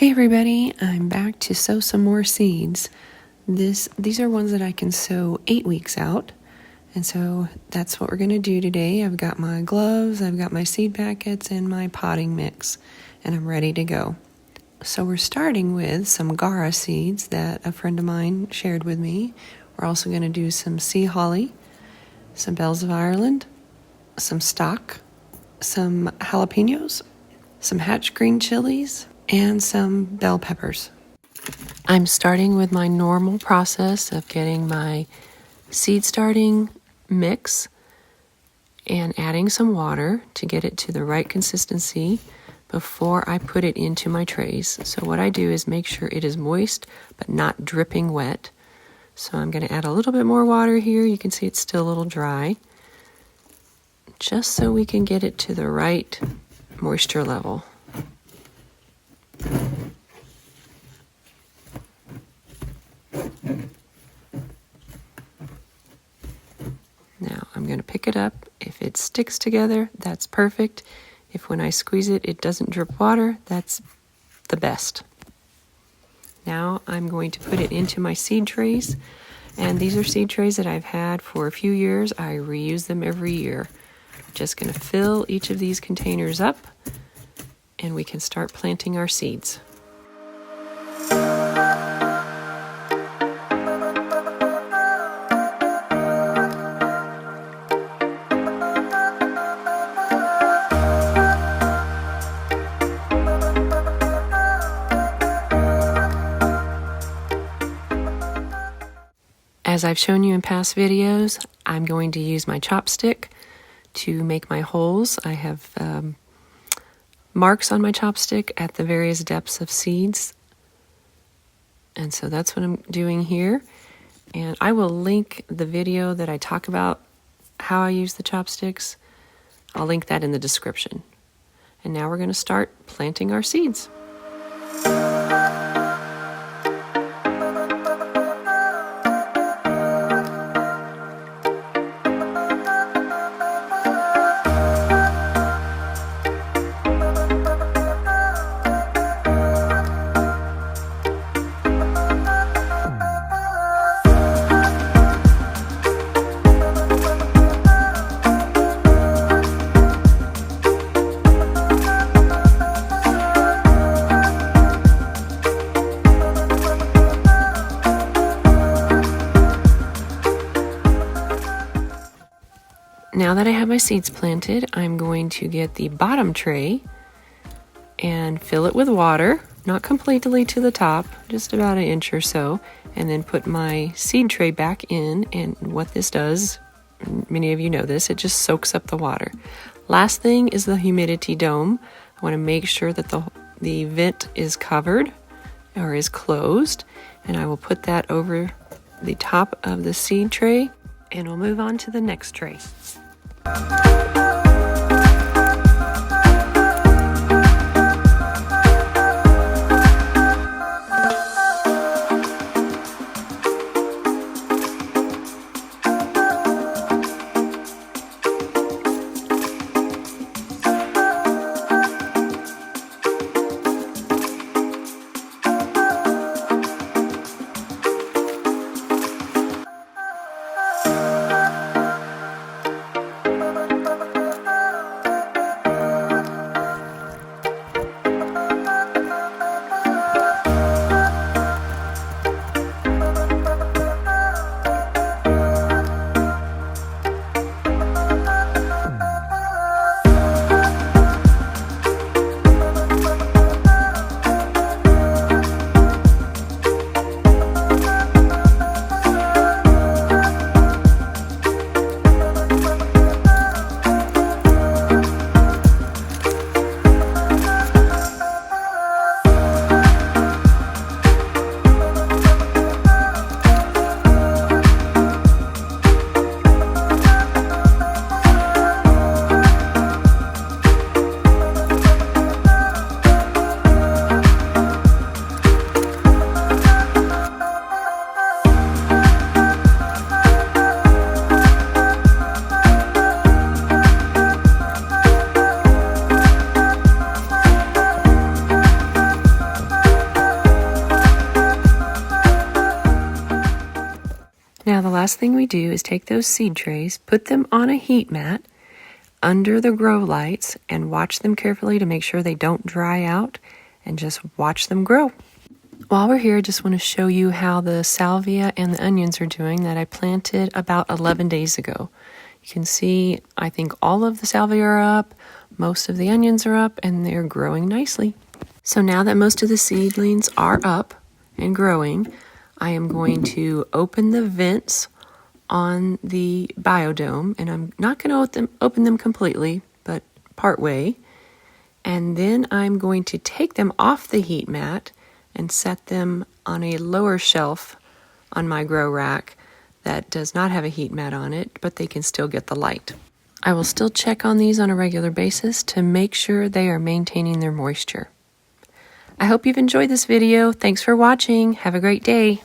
Hey everybody, I'm back to sow some more seeds. These are ones that I can sow 8 weeks out, and so that's what we're going to do today. I've got my gloves, I've got my seed packets, and my potting mix, and I'm ready to go. So we're starting with some guara seeds that a friend of mine shared with me. We're also going to do some sea holly, some bells of Ireland, some stock, some jalapeños, some hatch green chilies, and some bell peppers. I'm starting with my normal process of getting my seed starting mix and adding some water to get it to the right consistency before I put it into my trays. So what I do is make sure it is moist but not dripping wet. So I'm going to add a little bit more water here. You can see it's still a little dry, just so we can get it to the right moisture level. Now I'm going to pick it up. If it sticks together, that's perfect. If when I squeeze it, it doesn't drip water, that's the best. Now I'm going to put it into my seed trays. And these are seed trays that I've had for a few years. I reuse them every year. Just going to fill each of these containers up, and we can start planting our seeds. As I've shown you in past videos, I'm going to use my chopstick to make my holes. I have marks on my chopstick at the various depths of seeds. And so that's what I'm doing here. And I will link the video that I talk about how I use the chopsticks. I'll link that in the description. And now we're going to start planting our seeds. Now that I have my seeds planted, I'm going to get the bottom tray and fill it with water, not completely to the top, just about an inch or so, and then put my seed tray back in. And what this does, many of you know this, it just soaks up the water. Last thing is the humidity dome. I want to make sure that the vent is covered or is closed, and I will put that over the top of the seed tray, and we'll move on to the next tray. last thing we do is take those seed trays, put them on a heat mat under the grow lights, and watch them carefully to make sure they don't dry out, and just watch them grow. While we're here, I just want to show you how the salvia and the onions are doing that I planted about 11 days ago. You can see, I think all of the salvia are up, most of the onions are up, and they're growing nicely. So now that most of the seedlings are up and growing, I am going to open the vents on the biodome, and I'm not going to open them completely, but part way. And then I'm going to take them off the heat mat and set them on a lower shelf on my grow rack that does not have a heat mat on it, but they can still get the light. I will still check on these on a regular basis to make sure they are maintaining their moisture. I hope you've enjoyed this video. Thanks for watching. Have a great day.